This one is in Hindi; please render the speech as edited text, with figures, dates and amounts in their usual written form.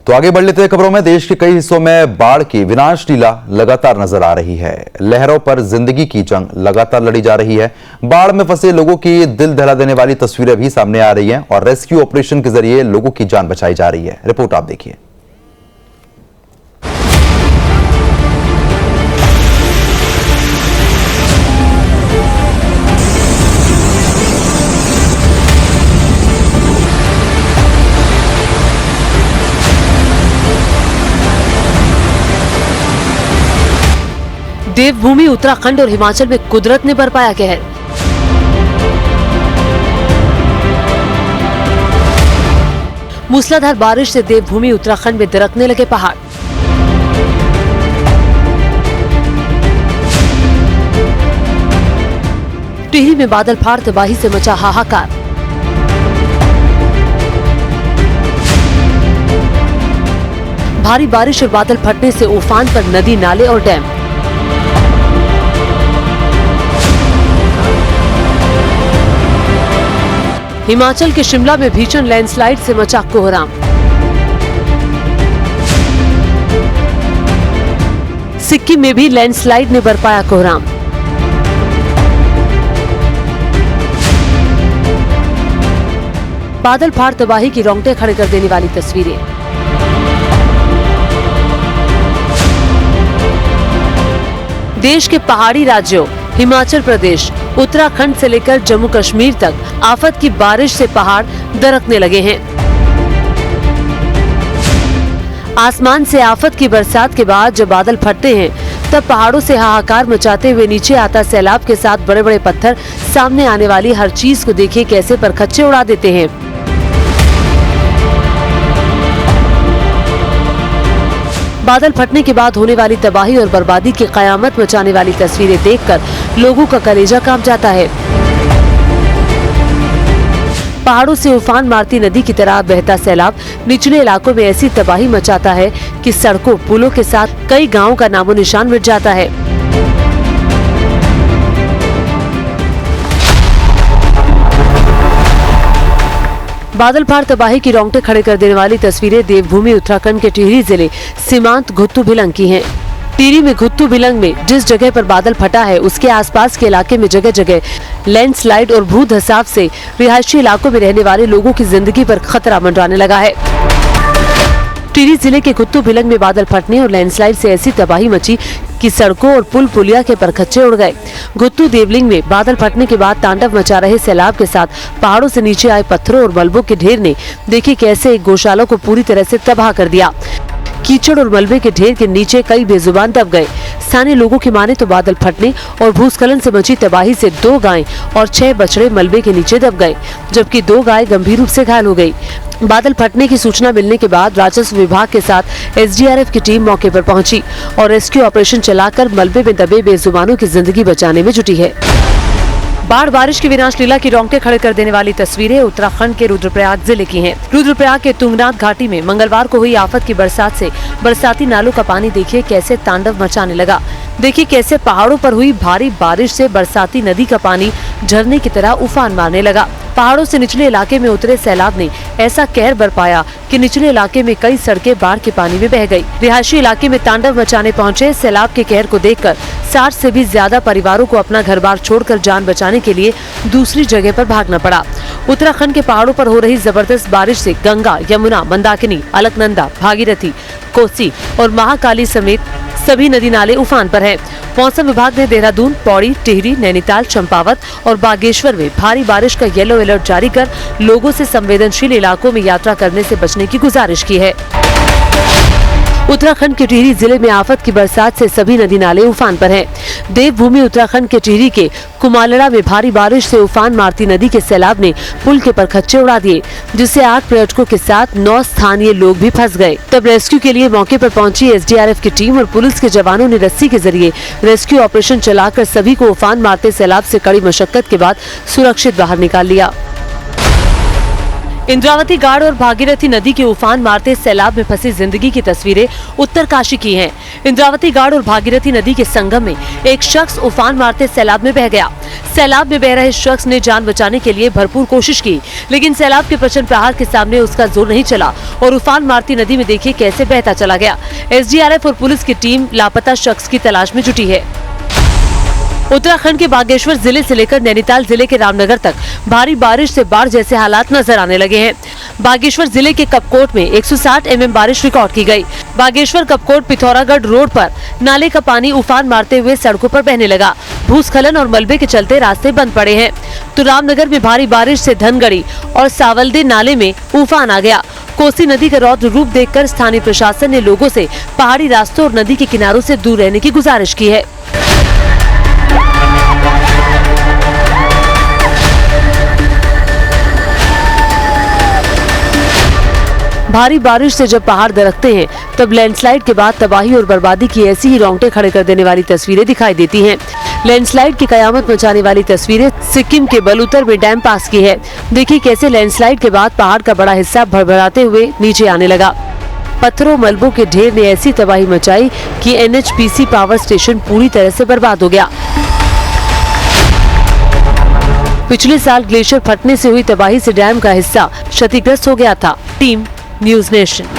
तो आगे बढ़ लेते हैं खबरों में। देश के कई हिस्सों में बाढ़ की विनाश लीला लगातार नजर आ रही है। लहरों पर जिंदगी की जंग लगातार लड़ी जा रही है। बाढ़ में फंसे लोगों की दिल दहला देने वाली तस्वीरें भी सामने आ रही हैं और रेस्क्यू ऑपरेशन के जरिए लोगों की जान बचाई जा रही है। रिपोर्ट आप देखिए। देवभूमि उत्तराखंड और हिमाचल में कुदरत ने बरपाया कहर। मूसलाधार बारिश से देवभूमि उत्तराखंड में दरकने लगे पहाड़। टिहरी में बादल फाड़ तबाही से मचा हाहाकार। भारी बारिश और बादल फटने से उफान पर नदी, नाले और डैम। हिमाचल के शिमला में भीषण लैंडस्लाइड से मचा कोहराम। सिक्किम में भी लैंडस्लाइड ने बरपाया कोहराम। बादल फाड़ तबाही की रोंगटे खड़े कर देने वाली तस्वीरें। देश के पहाड़ी राज्यों हिमाचल प्रदेश, उत्तराखंड से लेकर जम्मू कश्मीर तक आफत की बारिश से पहाड़ दरकने लगे हैं। आसमान से आफत की बरसात के बाद जब बादल फटते हैं तब पहाड़ों से हाहाकार मचाते हुए नीचे आता सैलाब के साथ बड़े बड़े पत्थर सामने आने वाली हर चीज को देखिए कैसे परखच्चे उड़ा देते हैं। बादल फटने के बाद होने वाली तबाही और बर्बादी की कयामत मचाने वाली तस्वीरें देखकर लोगों का कलेजा कांप जाता है। पहाड़ों से उफान मारती नदी की तरह बहता सैलाब निचले इलाकों में ऐसी तबाही मचाता है कि सड़कों, पुलों के साथ कई गांवों का नामो निशान मिट जाता है। बादल फाड़ तबाही की रोंगटे खड़े कर देने वाली तस्वीरें देवभूमि उत्तराखंड के टिहरी जिले सीमांत घुत्तू भिलंग की हैं। टिहरी में घुत्तू भिलंग में जिस जगह पर बादल फटा है उसके आसपास के इलाके में जगह जगह लैंडस्लाइड और भू धसाव से रिहायशी इलाकों में रहने वाले लोगों की जिंदगी पर खतरा मंडराने लगा है। टिहरी जिले के घुत्तू भिलंग में बादल फटने और लैंडस्लाइड से ऐसी तबाही मची कि सड़कों और पुल पुलिया के परखच्चे उड़ गए। घुत्तू देवलिंग में बादल फटने के बाद तांडव मचा रहे सैलाब के साथ पहाड़ों से नीचे आए पत्थरों और मलबों के ढेर ने देखिए कैसे एक गौशाला को पूरी तरह से तबाह कर दिया। कीचड़ और मलबे के ढेर के नीचे कई बेजुबान दब गए। स्थानीय लोगों की माने तो बादल फटने और भूस्खलन से मची तबाही से 2 गायें और 6 बछड़े मलबे के नीचे दब गए, जबकि 2 गाय गंभीर रूप से घायल हो गई। बादल फटने की सूचना मिलने के बाद राजस्व विभाग के साथ एसडीआरएफ की टीम मौके पर पहुंची और रेस्क्यू ऑपरेशन चलाकर मलबे में दबे बेजुबानों की जिंदगी बचाने में जुटी है। बाढ़ बारिश की विनाश लीला की रोंगटे खड़े कर देने वाली तस्वीरें उत्तराखंड के रुद्रप्रयाग जिले की हैं। रुद्रप्रयाग के तुंगनाथ घाटी में मंगलवार को हुई आफत की बरसात से बरसाती नालों का पानी देखिए कैसे तांडव मचाने लगा। देखिए कैसे पहाड़ों पर हुई भारी बारिश से बरसाती नदी का पानी झरने की तरह उफान मारने लगा। पहाड़ों से निचले इलाके में उतरे सैलाब ने ऐसा कहर बरपाया कि निचले इलाके में कई सड़कें बाढ़ के पानी में बह गई। रिहायशी इलाके में तांडव मचाने पहुंचे सैलाब के कहर को देखकर 60 से भी ज्यादा परिवारों को अपना घर बार छोड़कर जान बचाने के लिए दूसरी जगह पर भागना पड़ा। उत्तराखंड के पहाड़ों पर हो रही जबरदस्त बारिश से गंगा, यमुना, मंदाकिनी, अलकनंदा, भागीरथी, कोसी और महाकाली समेत सभी नदी नाले उफान पर हैं। मौसम विभाग ने देहरादून, पौड़ी, टिहरी, नैनीताल, चंपावत और बागेश्वर में भारी बारिश का येलो अलर्ट जारी कर लोगों से संवेदनशील इलाकों में यात्रा करने से बचने की गुजारिश की है। उत्तराखंड के टिहरी जिले में आफत की बरसात से सभी नदी नाले उफान पर हैं। देवभूमि उत्तराखंड के टिहरी के कुमालड़ा में भारी बारिश से उफान मारती नदी के सैलाब ने पुल के परखच्चे उड़ा दिए, जिससे 8 पर्यटकों के साथ 9 स्थानीय लोग भी फंस गए। तब रेस्क्यू के लिए मौके पर पहुंची एसडीआरएफ की टीम और पुलिस के जवानों ने रस्सी के जरिए रेस्क्यू ऑपरेशन चलाकर सभी को उफान मारते सैलाब से कड़ी मशक्कत के बाद सुरक्षित बाहर निकाल लिया। इंद्रावती गाड़ और भागीरथी नदी के उफान मारते सैलाब में फंसी जिंदगी की तस्वीरें उत्तरकाशी की हैं। इंद्रावती गाड़ और भागीरथी नदी के संगम में एक शख्स उफान मारते सैलाब में बह गया। सैलाब में बह रहे शख्स ने जान बचाने के लिए भरपूर कोशिश की, लेकिन सैलाब के प्रचंड प्रहार के सामने उसका जोर नहीं चला और उफान मारती नदी में देखिए कैसे बहता चला गया। एसडीआरएफ और पुलिस की टीम लापता शख्स की तलाश में जुटी है। उत्तराखंड के बागेश्वर जिले से लेकर नैनीताल जिले के रामनगर तक भारी बारिश से बाढ़ जैसे हालात नजर आने लगे हैं। बागेश्वर जिले के कपकोट में 160 mm बारिश रिकॉर्ड की गई। बागेश्वर कपकोट पिथौरागढ़ रोड पर नाले का पानी उफान मारते हुए सड़कों पर बहने लगा। भूस्खलन और मलबे के चलते रास्ते बंद पड़े हैं। तो रामनगर में भारी बारिश से धनगढ़ी और सावलदे नाले में उफान आ गया। कोसी नदी का रौद्र रूप देखकर स्थानीय प्रशासन ने लोगों से पहाड़ी रास्तों और नदी के किनारों से दूर रहने की गुजारिश की है। भारी बारिश से जब पहाड़ दरकते हैं तब लैंडस्लाइड के बाद तबाही और बर्बादी की ऐसी ही रोंगटे खड़े कर देने वाली तस्वीरें दिखाई देती हैं। लैंडस्लाइड की कयामत मचाने वाली तस्वीरें सिक्किम के बलूतर में डैम पास की है। देखिए कैसे लैंडस्लाइड के बाद पहाड़ का बड़ा हिस्सा भड़भड़ाते हुए नीचे आने लगा। पत्थरों मलबों के ढेर ने ऐसी तबाही मचाई कि NHPC पावर स्टेशन पूरी तरह से बर्बाद हो गया। पिछले साल ग्लेशियर फटने से हुई तबाही से डैम का हिस्सा क्षतिग्रस्त हो गया था। Team news nation.